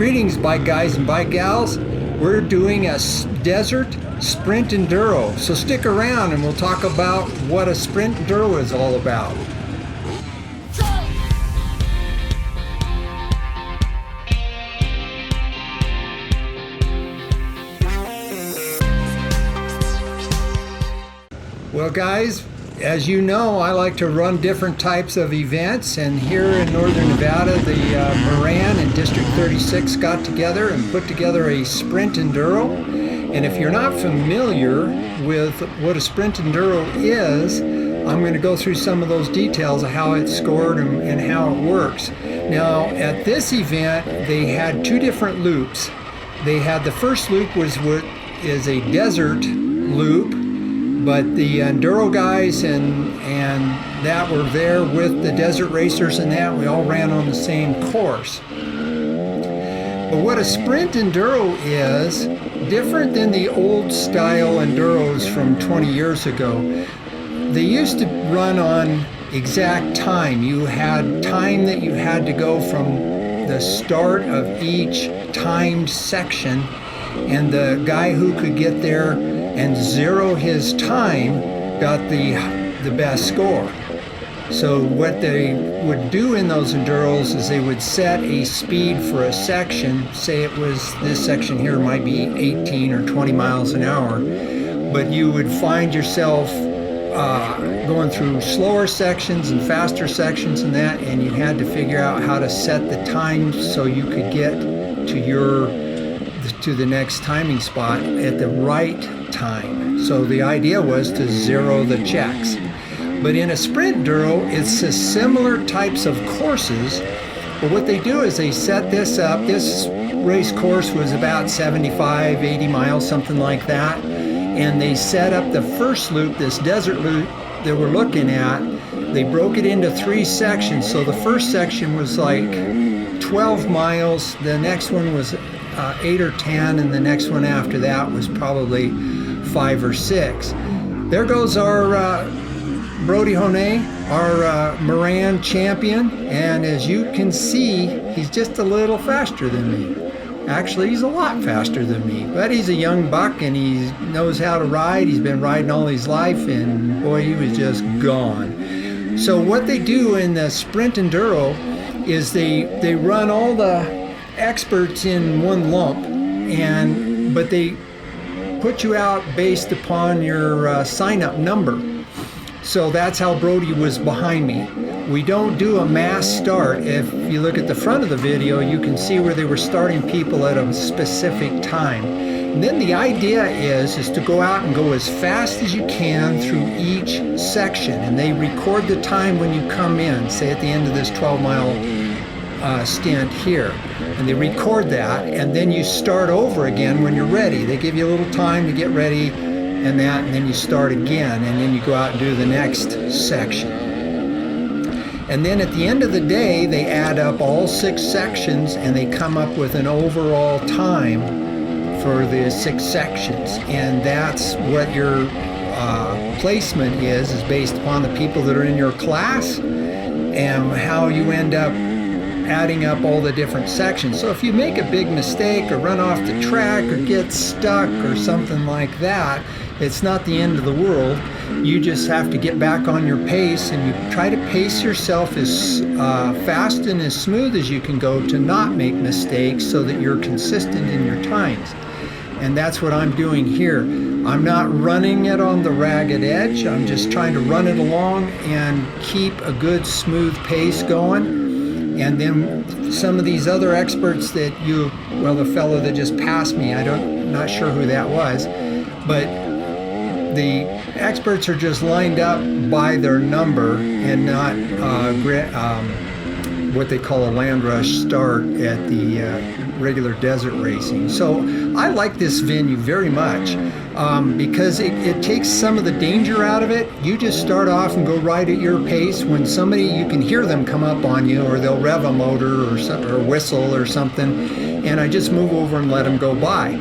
Greetings, bike guys and bike gals. We're doing a desert sprint enduro, so stick around and we'll talk about what a sprint enduro is all about. Well guys, as you know, I like to run different types of events, and here in Northern Nevada, the Moran and District 36 got together and put together a sprint enduro. And if you're not familiar with what a sprint enduro is, I'm going to go through some of those details of how it's scored and how it works. Now, at this event, they had two different loops. They had the first loop was what is a desert loop, but the enduro guys and that were there with the desert racers and that, we all ran on the same course. But what a sprint enduro is, different than the old style enduros from 20 years ago. They used to run on exact time. You had time that you had to go from the start of each timed section, and the guy who could get there and zero his time got the best score. So what they would do in those enduros is they would set a speed for a section. Say it was, this section here might be 18 or 20 miles an hour, but you would find yourself going through slower sections and faster sections and that, and you had to figure out how to set the time so you could get to the next timing spot at the right time. So the idea was to zero the checks. But in a sprint enduro, it's a similar types of courses, but what they do is they set this up. This race course was about 75, 80 miles, something like that, and they set up the first loop, this desert loop that we're looking at. They broke it into three sections. So the first section was like 12 miles, the next one was 8 or 10, and the next one after that was probably 5 or 6. There goes our Brody Honey, our Moran champion, and as you can see, he's just a little faster than me. Actually, he's a lot faster than me, but he's a young buck and he knows how to ride. He's been riding all his life, and boy, he was just gone. So what they do in the sprint enduro is they run all the experts in one lump, but they put you out based upon your sign-up number. So that's how Brody was behind me. We don't do a mass start. If you look at the front of the video, you can see where they were starting people at a specific time. And then the idea is to go out and go as fast as you can through each section. And they record the time when you come in, say at the end of this 12-mile stint here. And they record that, and then you start over again when you're ready. They give you a little time to get ready and then you start again, and then you go out and do the next section. And then at the end of the day, they add up all 6 sections and they come up with an overall time for the 6 sections. And that's what your placement is based upon the people that are in your class and how you end up adding up all the different sections. So if you make a big mistake or run off the track or get stuck or something like that, it's not the end of the world. You just have to get back on your pace, and you try to pace yourself as fast and as smooth as you can go to not make mistakes so that you're consistent in your times. And that's what I'm doing here. I'm not running it on the ragged edge. I'm just trying to run it along and keep a good smooth pace going. And then some of these other experts that the fellow that just passed me, not sure who that was, but the experts are just lined up by their number and not what they call a land rush start at the regular desert racing. So I like this venue very much because it takes some of the danger out of it. You just start off and go right at your pace. When somebody, you can hear them come up on you, or they'll rev a motor or whistle or something, and I just move over and let them go by.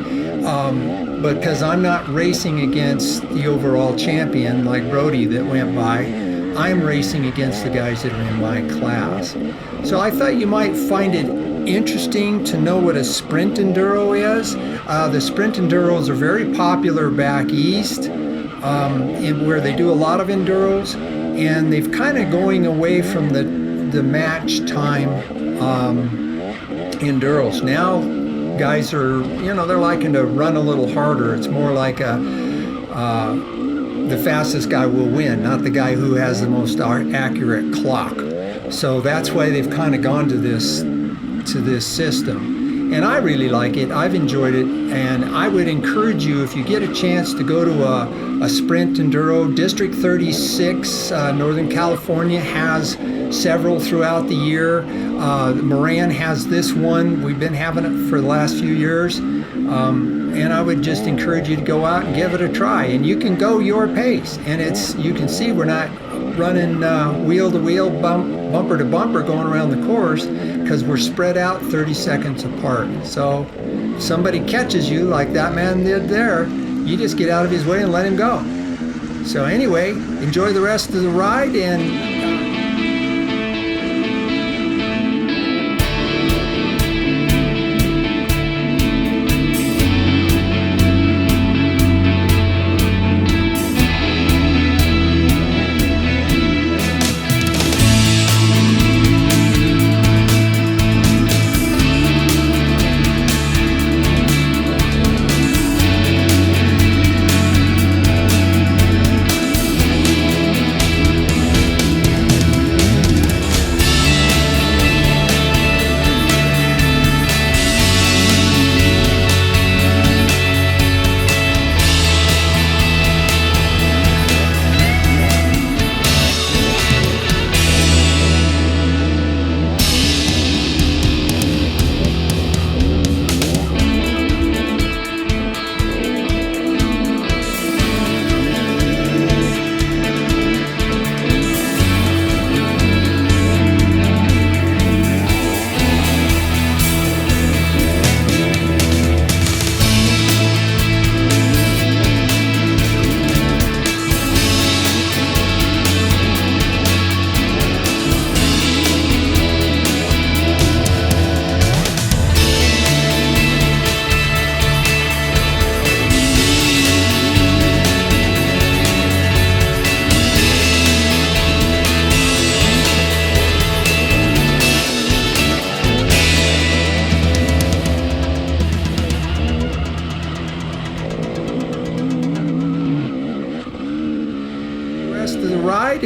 Because I'm not racing against the overall champion like Brody that went by. I'm racing against the guys that are in my class. So I thought you might find it interesting to know what a sprint enduro is, the sprint enduros are very popular back east, where they do a lot of enduros, and they've kind of going away from the match time enduros. Now guys are, they're liking to run a little harder. It's more like the fastest guy will win, not the guy who has the most accurate clock. So that's why they've kind of gone to this system. And I really like it. I've enjoyed it, and I would encourage you, if you get a chance, to go to a sprint enduro. District 36, Northern California, has several throughout the year. Moran has this one. We've been having it for the last few years. And I would just encourage you to go out and give it a try. And you can go your pace. And you can see we're not running wheel to wheel, bumper to bumper going around the course, because we're spread out 30 seconds apart. So if somebody catches you like that man did there, you just get out of his way and let him go. So anyway, enjoy the rest of the ride, and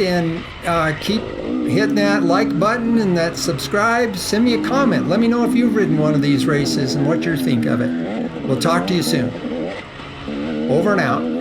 and keep hitting that like button and that subscribe. Send me a comment. Let me know if you've ridden one of these races and what you think of it. We'll talk to you soon. Over and out.